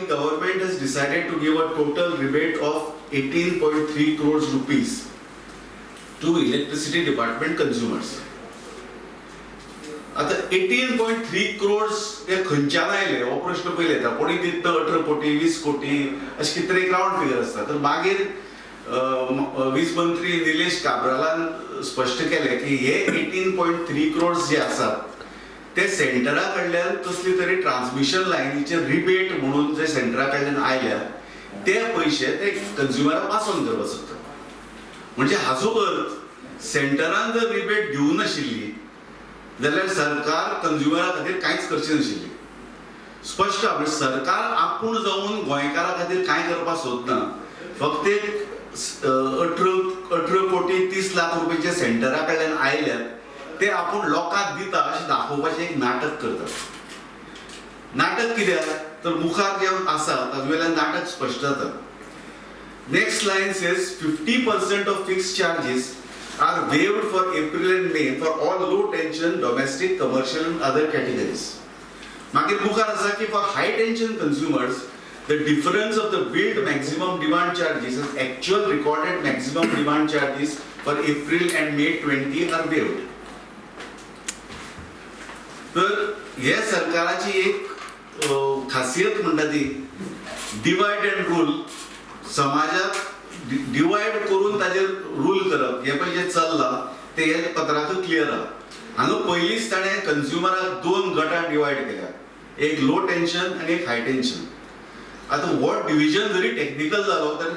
government has decided to give a total rebate of 18.3 crores rupees to electricity department consumers. आता 18.3 crores हे खंयच्यान आयले हो प्रश्न पयले येता. कोणी दिता 18 कोटी 20 कोटी अशें कितें एक राउंड फिगर आसता. तर मागीर वीज मंत्री निलेश काब्रालान स्पश्ट केले की हे 18.3 crores जे आसात ते सेंटरा कडल्यान कसली तरी ट्रान्समिशन लायनीचे रिबेट म्हणून जे सेंटरा कडल्यान आयल्या ते पैसे ते कंज्युमराक पासून करप आसता. म्हणजे हाजो अर्थ सेंटरान जर रिबेट दिवं नाशिल्ली जाल्यार सरकार कंज्युमरा खातीर कांयच करची नाशिल्ली. स्पश्ट म्हणजे सरकार आपूण जावन गोंयकारा खातीर कांय करपाक सोदना. फक्त एक 18 कोटी 30 लाख रुपयाचे सेंटरा कडल्यान आयल्यात ते आपूण लोकांक दिता अशें दाखोवपाचें एक नाटक करतात. नाटक कित्याक तर मुखार जे आसा ताजे वयल्यान नाटक स्पश्ट जाता. Next line says 50% of fixed charges are waived for April and May for all low tension domestic commercial and other categories. मागीर मुखार आसा की for high tension consumers the difference of the billed maximum demand charges and actual recorded maximum demand charges for April and May 20 are waived. तर हे सरकाराची एक खासियत म्हणटा ती डिवायड अँड रूल. समाजाक डिवायड करून ताजेर रूल करप हे पळय जे चल्लां ते हे पत्राक क्लियर आहा. हांगा पयलींच ताणें कंज्युमराक दोन गटांत डिवायड केल्या. एक लो टेन्शन आनी एक हाय टेन्शन. आतां हो डिविजन जरी टेक्निकल जालो तरी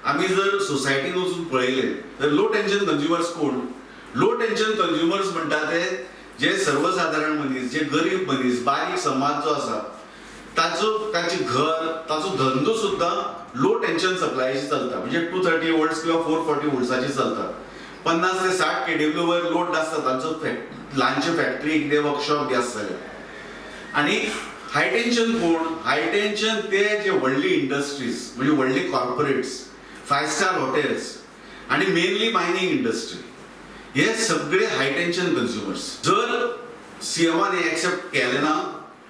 आमी जर सोसायटीन वचून पळयलें तर लो टेन्शन कंज्युमर्स कोण? लो टेन्शन कंज्युमर्स म्हणटा ते जे सर्वसाधारण मनीस, जे गरीब मनीस, बारीक समाज जो आसा ताची घर, ताचो धंदो सुद्दां लो टेन्शन सप्लायची चलता. म्हणजे 230 वोल्ट्स किंवा 440 वोल्ट्साची चलता. 50 ते 60 kW वयर लोड आसता तांचो ल्हानशे फॅक्टरी कितें वर्कशॉप बी आसतले. आनी हाय टेन्शन कोण? हाय टेन्शन ते जे व्हडली इंडस्ट्रीज म्हणजे व्हडली कॉर्पोरेट्स, 5 स्टार हॉटेल्स आनी मेनली मायनिंग इंडस्ट्री हे सगळे हाय टेन्शन कंज्युमर्स. जर सीएमान हे एक्सेप्ट केले ना,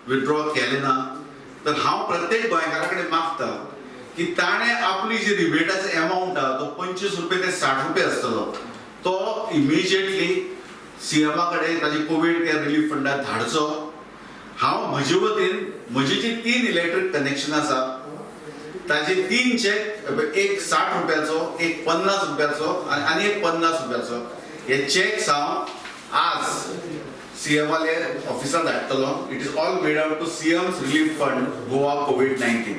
विथड्रॉ केले ना, तर हांव प्रत्येक गोंयकारा कडेन मागता की ताणें आपली जी रिबेटाचो एमाउंट आहा तो 25 रुपये ते 60 रुपये आसतलो तो इमिजिएटली सीएमा कडेन ताजी कोविड केअर रिलीफ फंडात धाडचो. हांव म्हजे वतीन म्हजी जी 3 इलेक्ट्रीक कनेक्शन आसा ताजे 3 चेक, एक 60 रुपयाचो, एक 50 रुपयाचो आनी एक 50 रुपयाचो हे चेक्स हांव आज सीएम वाले ऑफिसात धाडटलो. It is all made out to CM's relief fund Goa कोविड-19.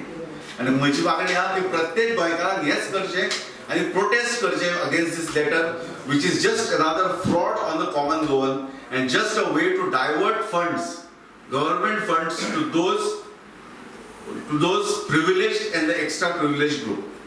आनी म्हजी मागणी आहा की प्रत्येक गोंयकारान हेच करचें आनी प्रोटेस्ट करचें against this letter which is just another fraud on the common goal and just a way to divert funds, government funds, to those privileged and the extra privileged group.